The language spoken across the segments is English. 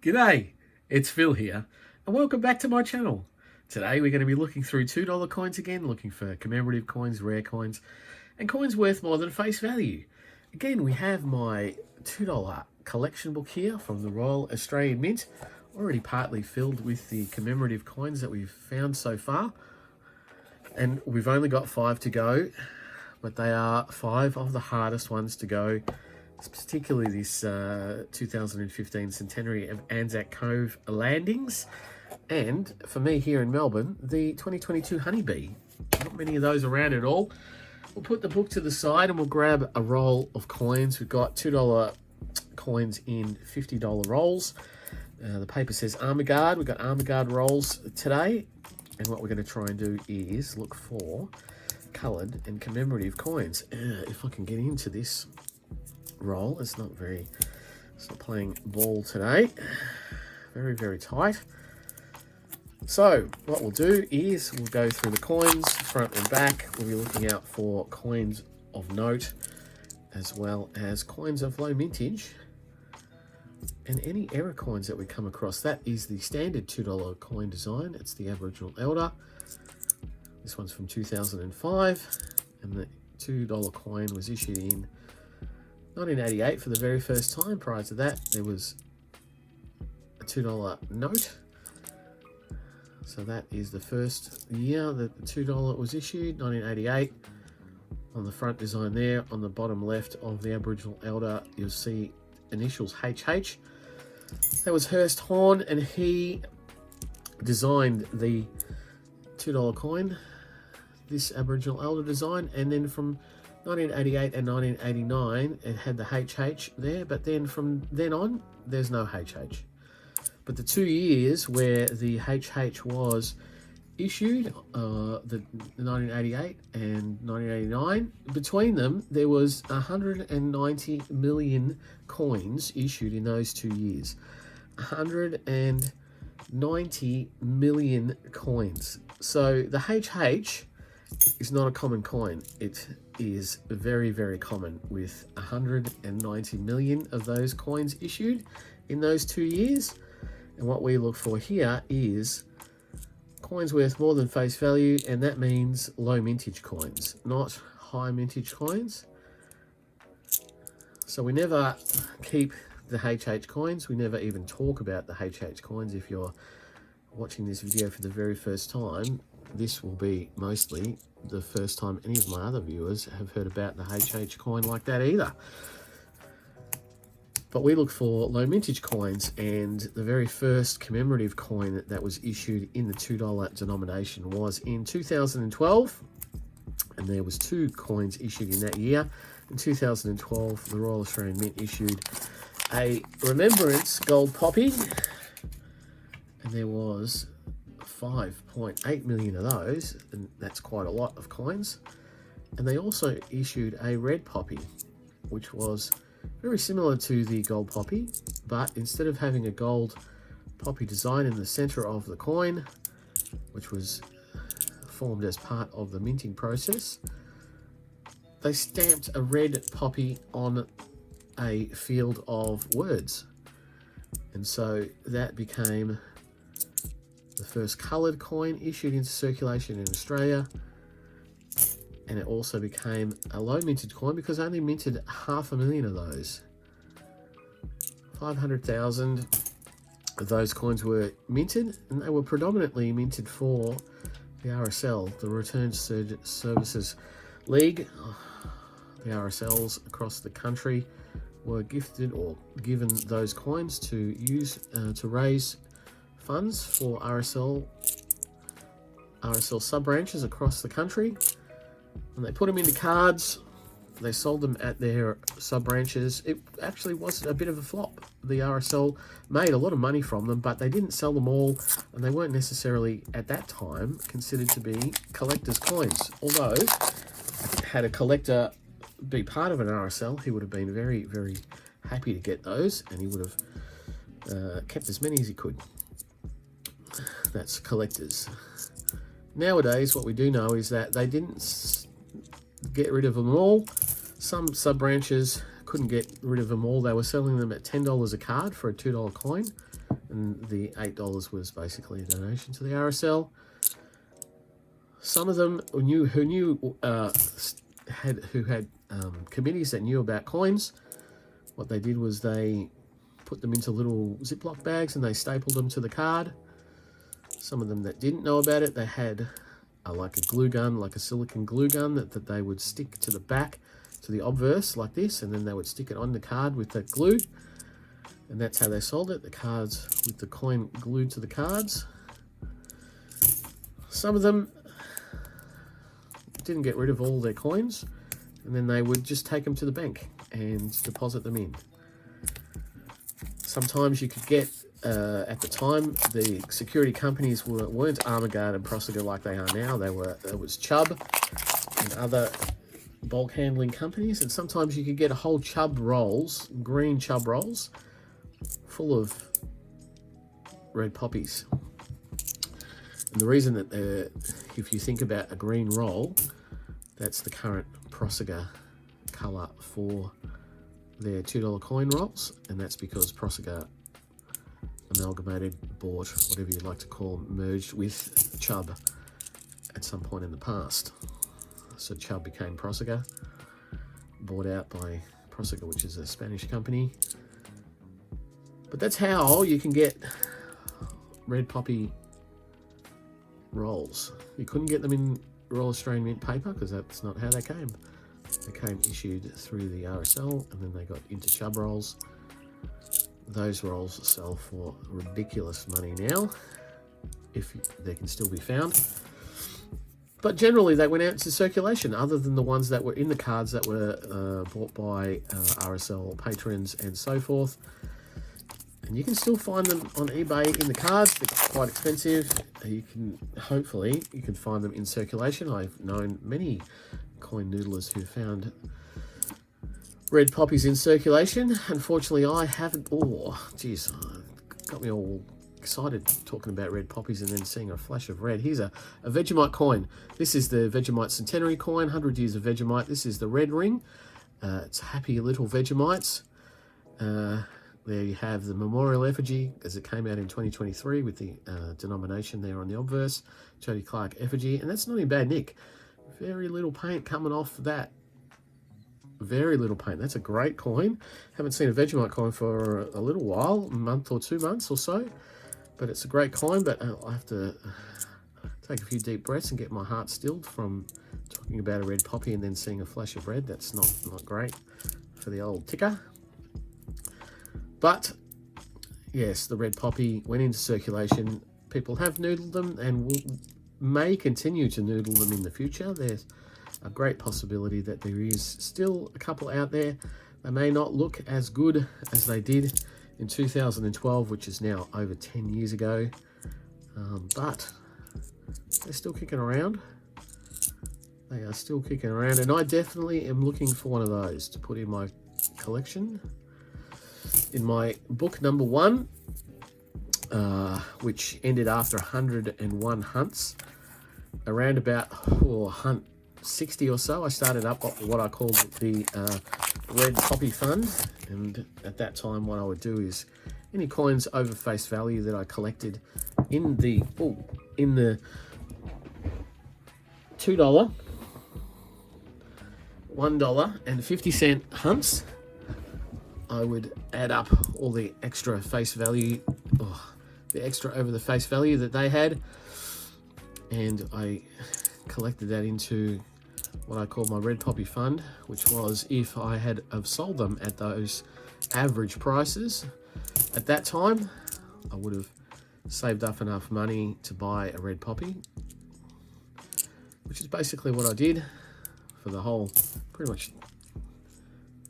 G'day, it's Phil here, and welcome back to my channel. Today we're going to be looking through $2 coins again, looking for commemorative coins, rare coins, and coins worth more than face value. Again, we have my $2 collection book here from the Royal Australian Mint, already partly filled with the commemorative coins that we've found so far. And we've only got 5 to go, but they are 5 of the hardest ones to go. Particularly this 2015 centenary of Anzac Cove landings, and for me here in Melbourne, the 2022 honeybee. Not many of those around at all. We'll put the book to the side and we'll grab a roll of coins. We've got $2 coins in $50 rolls. The paper says Armour Guard. We've got Armour Guard rolls today, and what we're going to try and do is look for coloured and commemorative coins. If I can get into this roll, it's not playing ball today. Very tight. So what we'll do is we'll go through the coins front and back. We'll be looking out for coins of note as well as coins of low mintage and any error coins that we come across. That is the standard $2 coin design. It's the Aboriginal Elder. This one's from 2005, and the $2 coin was issued in 1988 for the very first time. Prior to that, there was a $2 note. So that is the first year that the $2 was issued, 1988. On the front design there, on the bottom left of the Aboriginal Elder, you'll see initials HH. That was Hurst Horn, and he designed the $2 coin, this Aboriginal Elder design, and then from 1988 and 1989 it had the HH there, but then from then on there's no HH. But the 2 years where the HH was issued, the 1988 and 1989, between them there was 190 million coins issued in those 2 years. 190 million coins. So the HH is not a common coin. It is very common, with 190 million of those coins issued in those 2 years. And what we look for here is coins worth more than face value, and that means low mintage coins, not high mintage coins. So we never keep the HH coins. We never even talk about the HH coins. If you're watching this video for the very first time, this will be mostly the first time any of my other viewers have heard about the HH coin like that either. But we look for low mintage coins, and the very first commemorative coin that was issued in the $2 denomination was in 2012, and there was 2 coins issued in that year. In 2012, the Royal Australian Mint issued a Remembrance gold poppy, and there was 5.8 million of those, and that's quite a lot of coins. And they also issued a red poppy, which was very similar to the gold poppy, but instead of having a gold poppy design in the center of the coin, which was formed as part of the minting process, they stamped a red poppy on a field of words. And so that became the first coloured coin issued into circulation in Australia, and it also became a low minted coin because they only minted 500,000 of those. 500,000 of those coins were minted, and they were predominantly minted for the RSL, the Return Services League. The RSLs across the country were gifted or given those coins to use to raise funds for RSL sub-branches across the country, and they put them into cards. They sold them at their sub-branches. It actually was a bit of a flop. The RSL made a lot of money from them, but they didn't sell them all, and they weren't necessarily at that time considered to be collector's coins. Although, had a collector be part of an RSL, he would have been very happy to get those, and he would have kept as many as he could. That's collectors. Nowadays, what we do know is that they didn't get rid of them all. Some sub-branches couldn't get rid of them all. They were selling them at $10 a card for a $2 coin, and the $8 was basically a donation to the RSL. Some of them who had committees that knew about coins. What they did was they put them into little Ziploc bags and they stapled them to the card. Some of them that didn't know about it, they had like a glue gun, like a silicone glue gun that they would stick to the back, to the obverse like this, and then they would stick it on the card with that glue. And that's how they sold it, the cards with the coin glued to the cards. Some of them didn't get rid of all their coins, and then they would just take them to the bank and deposit them in. Sometimes you could get, at the time, the security companies weren't Armaguard and Prosegur like they are now. It was Chubb and other bulk handling companies, and sometimes you could get a whole Chubb rolls, green Chubb rolls, full of red poppies. And the reason that if you think about a green roll, that's the current Prosegur colour for their $2 coin rolls, and that's because Prosegur amalgamated, bought, whatever you'd like to call, merged with Chubb at some point in the past. So Chubb became Prosegur, bought out by Prosegur, which is a Spanish company. But that's how you can get red poppy rolls. You couldn't get them in Royal Australian Mint paper because that's not how they came. They came issued through the RSL, and then they got into Chubb rolls. Those rolls sell for ridiculous money now, if they can still be found. But generally they went out into circulation, other than the ones that were in the cards that were bought by RSL patrons and so forth. And you can still find them on eBay in the cards. They're quite expensive. Hopefully you can find them in circulation. I've known many coin noodlers who found red poppies in circulation. Unfortunately, I haven't. Oh, geez, got me all excited talking about red poppies and then seeing a flash of red. Here's a Vegemite coin. This is the Vegemite Centenary coin, 100 years of Vegemite. This is the red ring. It's happy little Vegemites. There you have the memorial effigy, as it came out in 2023 with the denomination there on the obverse, Jody Clark effigy, and that's not in bad nick. Very little paint coming off that. Very little paint. That's a great coin. Haven't seen a Vegemite coin for a little while, a month or 2 months or so, but it's a great coin. But I have to take a few deep breaths and get my heart stilled from talking about a red poppy and then seeing a flash of red. That's not great for the old ticker. But yes, the red poppy went into circulation. People have noodled them and may continue to noodle them in the future. There's a great possibility that there is still a couple out there. They may not look as good as they did in 2012, which is now over 10 years ago, but they're still kicking around. They are still kicking around, and I definitely am looking for one of those to put in my collection. In my book number 1, which ended after 101 hunts, around about hunt 60 or so, I started up what I called the Red Poppy Fund. And at that time, what I would do is any coins over face value that I collected in the $2, $1 and 50-cent hunts, I would add up all the extra face value, the extra over the face value that they had, and I collected that into what I call my Red Poppy Fund, which was if I had have sold them at those average prices at that time, I would have saved up enough money to buy a red poppy, which is basically what I did for the whole, pretty much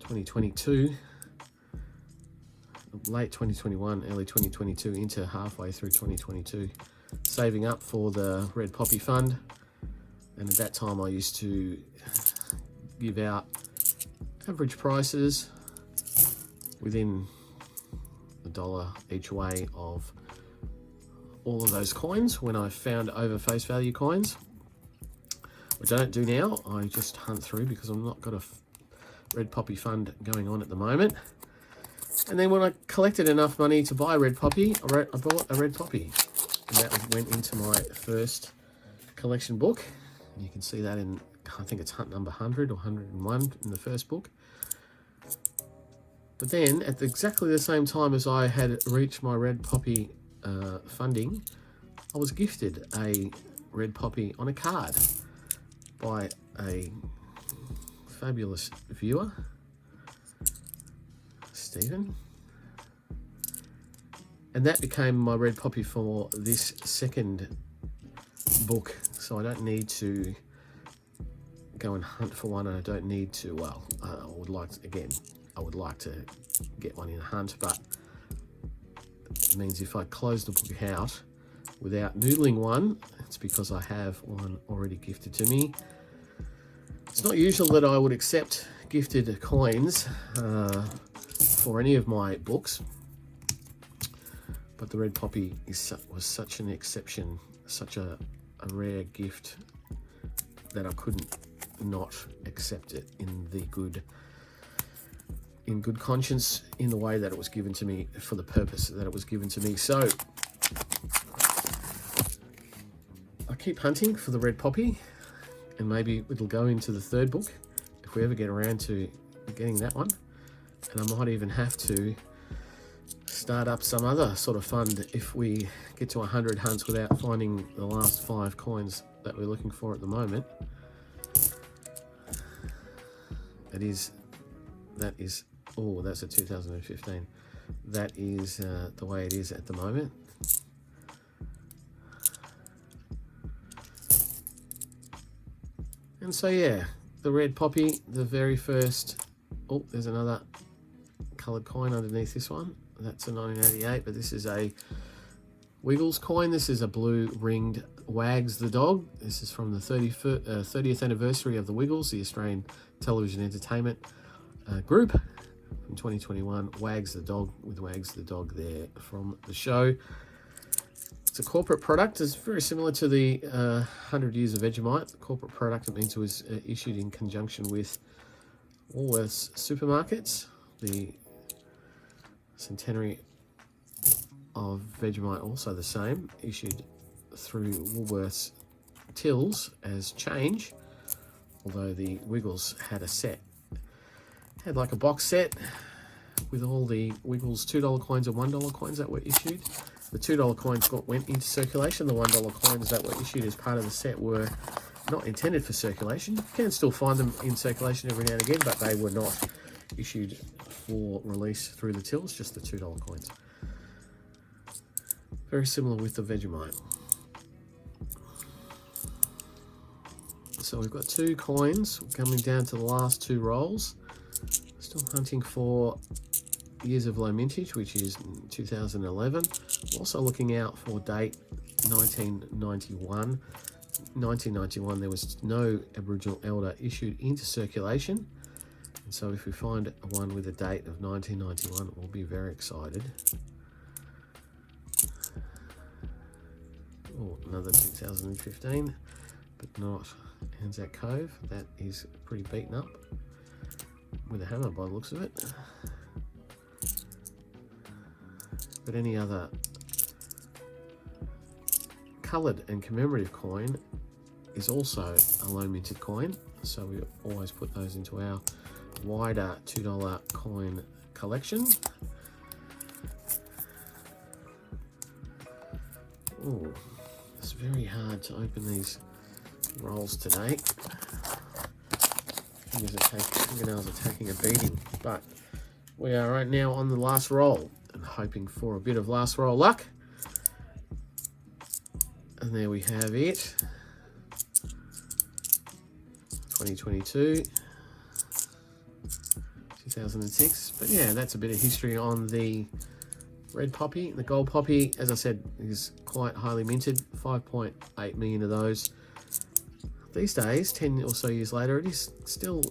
2022, late 2021, early 2022 into halfway through 2022, saving up for the Red Poppy Fund. And at that time I used to give out average prices within $1 each way of all of those coins when I found over face value coins, which I don't do now. I just hunt through because I'm not got a red poppy fund going on at the moment. And then when I collected enough money to buy a red poppy, I bought a red poppy. And that went into my first collection book. And you can see that in, I think it's hunt number 100 or 101 in the first book. But then, at exactly the same time as I had reached my red poppy funding, I was gifted a red poppy on a card by a fabulous viewer, Stephen. And that became my red poppy for this second book. So I don't need to go and hunt for one. I don't need to, well, I would like to get one in a hunt, but it means if I close the book out without noodling one, it's because I have one already gifted to me. It's not usual that I would accept gifted coins for any of my books, but the red poppy was such an exception, such a rare gift, that I couldn't not accept it in good conscience, in the way that it was given to me, for the purpose that it was given to me. So I keep hunting for the red poppy, and maybe it'll go into the third book if we ever get around to getting that one. And I might even have to start up some other sort of fund if we get to 100 hunts without finding the last 5 coins that we're looking for at the moment. That is, oh, that's a 2015. That is the way it is at the moment. And so, yeah, the red poppy, the very first, oh, there's another coloured coin underneath this one. That's a 1988, but this is a Wiggles coin. This is a blue ringed Wags the Dog. This is from the 30th anniversary of the Wiggles, the Australian television entertainment group from 2021. Wags the Dog, with Wags the Dog there from the show. It's a corporate product. It's very similar to the 100 Years of Vegemite. The corporate product, it means it was issued in conjunction with Woolworths supermarkets. The centenary of Vegemite also the same, issued through Woolworths tills as change, although the Wiggles had a set, had like a box set with all the Wiggles $2 coins and $1 coins that were issued. The $2 coins went into circulation. The $1 coins that were issued as part of the set were not intended for circulation. You can still find them in circulation every now and again, but they were not issued for release through the tills, just the $2 coins. Very similar with the Vegemite. So we've got 2 coins coming down to the last 2 rolls. Still hunting for Years of Low Mintage, which is 2011. Also looking out for date 1991. 1991, there was no Aboriginal elder issued into circulation. And so if we find one with a date of 1991, we'll be very excited. Oh, another 2015, but not Anzac Cove. That is pretty beaten up with a hammer by the looks of it. But any other coloured and commemorative coin is also a low minted coin, so we always put those into our wider $2 coin collection. Oh, it's very hard to open these rolls today. Fingernails are taking a beating, but we are right now on the last roll and hoping for a bit of last roll luck. And there we have it. 2022, 2006. But yeah, that's a bit of history on the red poppy. The gold poppy, as I said, is quite highly minted. 5.8 million of those. These days, 10 or so years later, it is still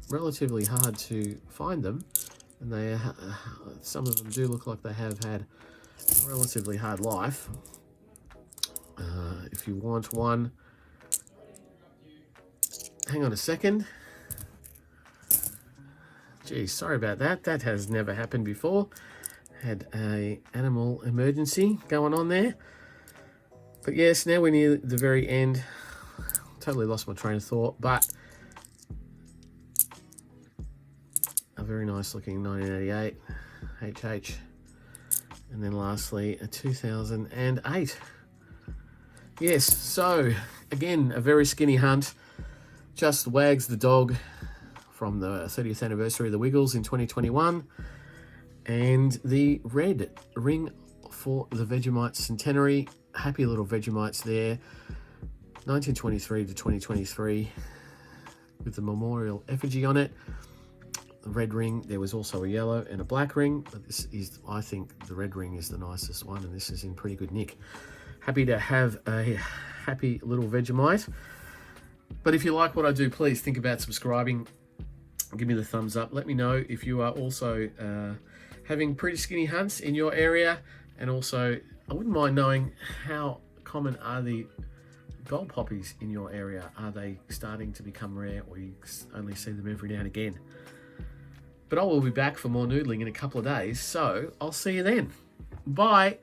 relatively hard to find them, and they some of them do look like they have had a relatively hard life. If you want one, hang on a second. Geez, sorry about that. That has never happened before. Had a animal emergency going on there. But yes, now we're near the very end. Totally lost my train of thought, but a very nice looking 1988 HH. And then lastly, a 2008. Yes, so again, a very skinny hunt. Just Wags the dog from the 30th anniversary of the Wiggles in 2021. And the red ring for the Vegemite centenary. Happy little Vegemites there. 1923 to 2023 with the memorial effigy on it. The red ring, there was also a yellow and a black ring, but this is, I think the red ring is the nicest one, and this is in pretty good nick. Happy to have a happy little Vegemite. But if you like what I do, please think about subscribing. Give me the thumbs up. Let me know if you are also having pretty skinny hunts in your area, and also I wouldn't mind knowing how common are the gold poppies in your area. Are they starting to become rare, or you only see them every now and again? But I will be back for more noodling in a couple of days, so I'll see you then. Bye.